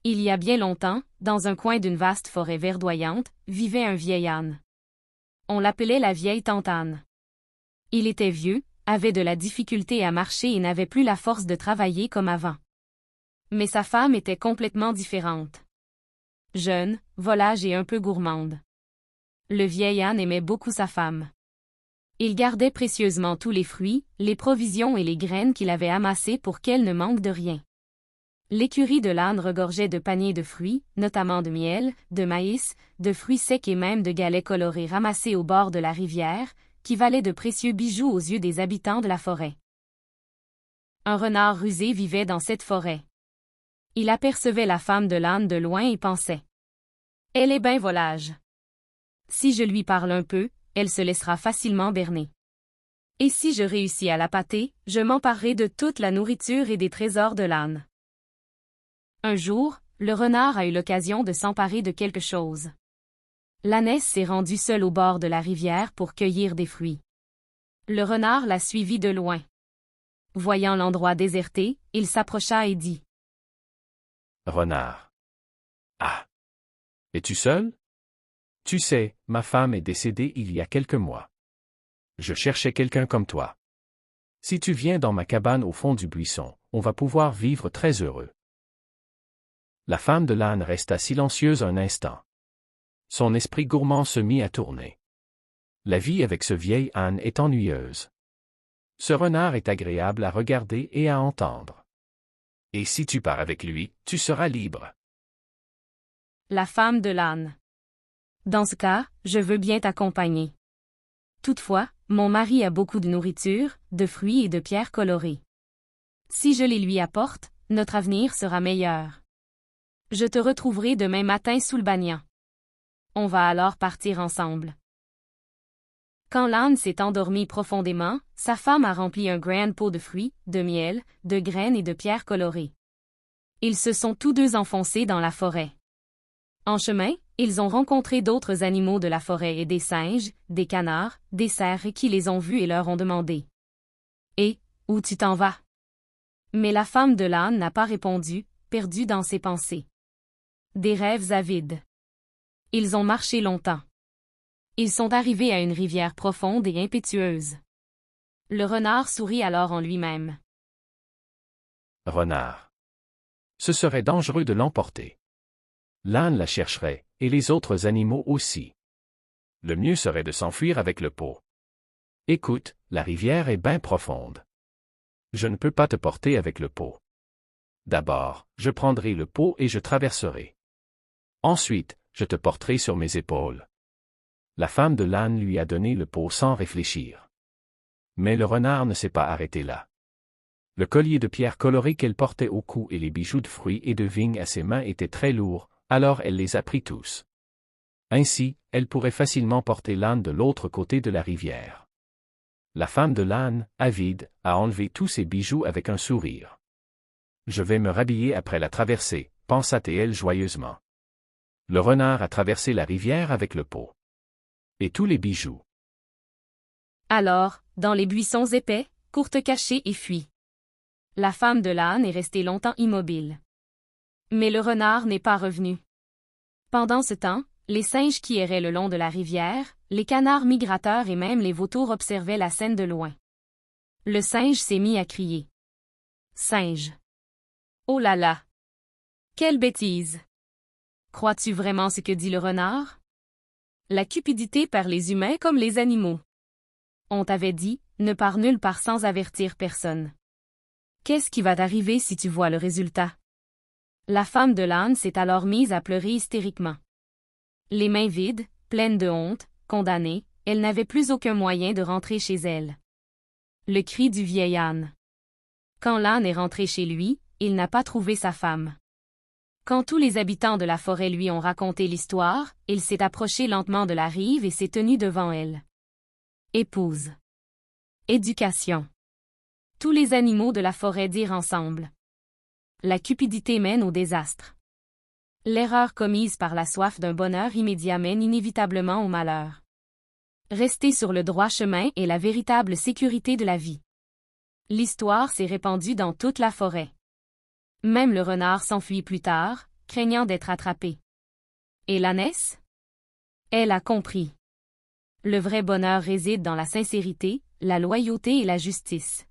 Il y a bien longtemps, dans un coin d'une vaste forêt verdoyante, vivait un vieil âne. On l'appelait la vieille tante Anne. Il était vieux, avait de la difficulté à marcher et n'avait plus la force de travailler comme avant. Mais sa femme était complètement différente. Jeune, volage et un peu gourmande. Le vieil âne aimait beaucoup sa femme. Il gardait précieusement tous les fruits, les provisions et les graines qu'il avait amassées pour qu'elle ne manque de rien. L'écurie de l'âne regorgeait de paniers de fruits, notamment de miel, de maïs, de fruits secs et même de galets colorés ramassés au bord de la rivière, qui valaient de précieux bijoux aux yeux des habitants de la forêt. Un renard rusé vivait dans cette forêt. Il apercevait la femme de l'âne de loin et pensait: « Elle est ben volage. Si je lui parle un peu, elle se laissera facilement berner. Et si je réussis à l'appâter, je m'emparerai de toute la nourriture et des trésors de l'âne. » Un jour, le renard a eu l'occasion de s'emparer de quelque chose. L'ânesse s'est rendue seule au bord de la rivière pour cueillir des fruits. Le renard la suivit de loin. Voyant l'endroit déserté, il s'approcha et dit: « Renard. Ah! Es-tu seul? Tu sais, ma femme est décédée il y a quelques mois. Je cherchais quelqu'un comme toi. Si tu viens dans ma cabane au fond du buisson, on va pouvoir vivre très heureux. » La femme de l'âne resta silencieuse un instant. Son esprit gourmand se mit à tourner. La vie avec ce vieil âne est ennuyeuse. Ce renard est agréable à regarder et à entendre. Et si tu pars avec lui, tu seras libre. La femme de l'âne. Dans ce cas, je veux bien t'accompagner. Toutefois, mon mari a beaucoup de nourriture, de fruits et de pierres colorées. Si je les lui apporte, notre avenir sera meilleur. Je te retrouverai demain matin sous le banyan. On va alors partir ensemble. Quand l'âne s'est endormi profondément, sa femme a rempli un grand pot de fruits, de miel, de graines et de pierres colorées. Ils se sont tous deux enfoncés dans la forêt. En chemin, ils ont rencontré d'autres animaux de la forêt et des singes, des canards, des cerfs qui les ont vus et leur ont demandé: « Et, où tu t'en vas? » Mais la femme de l'âne n'a pas répondu, perdue dans ses pensées. Des rêves avides. Ils ont marché longtemps. Ils sont arrivés à une rivière profonde et impétueuse. Le renard sourit alors en lui-même. Renard. Ce serait dangereux de l'emporter. L'âne la chercherait, et les autres animaux aussi. Le mieux serait de s'enfuir avec le pot. Écoute, la rivière est bien profonde. Je ne peux pas te porter avec le pot. D'abord, je prendrai le pot et je traverserai. Ensuite, je te porterai sur mes épaules. La femme de l'âne lui a donné le pot sans réfléchir. Mais le renard ne s'est pas arrêté là. Le collier de pierres colorées qu'elle portait au cou et les bijoux de fruits et de vignes à ses mains étaient très lourds, alors elle les a pris tous. Ainsi, elle pourrait facilement porter l'âne de l'autre côté de la rivière. La femme de l'âne, avide, a enlevé tous ses bijoux avec un sourire. « Je vais me rhabiller après la traversée », pensa-t-elle joyeusement. Le renard a traversé la rivière avec le pot. Et tous les bijoux. Alors, dans les buissons épais, courte cachée et fuit. La femme de l'âne est restée longtemps immobile. Mais le renard n'est pas revenu. Pendant ce temps, les singes qui erraient le long de la rivière, les canards migrateurs et même les vautours observaient la scène de loin. Le singe s'est mis à crier: « Singe! Oh là là! Quelle bêtise! Crois-tu vraiment ce que dit le renard? La cupidité perd les humains comme les animaux. On t'avait dit, ne pars nulle part sans avertir personne. Qu'est-ce qui va t'arriver si tu vois le résultat? » La femme de l'âne s'est alors mise à pleurer hystériquement. Les mains vides, pleines de honte, condamnée, elle n'avait plus aucun moyen de rentrer chez elle. Le cri du vieil âne. Quand l'âne est rentré chez lui, il n'a pas trouvé sa femme. Quand tous les habitants de la forêt lui ont raconté l'histoire, il s'est approché lentement de la rive et s'est tenu devant elle. Épouse. Éducation. Tous les animaux de la forêt dirent ensemble. La cupidité mène au désastre. L'erreur commise par la soif d'un bonheur immédiat mène inévitablement au malheur. Rester sur le droit chemin est la véritable sécurité de la vie. L'histoire s'est répandue dans toute la forêt. Même le renard s'enfuit plus tard, craignant d'être attrapée. Et l'ânesse? Elle a compris. Le vrai bonheur réside dans la sincérité, la loyauté et la justice.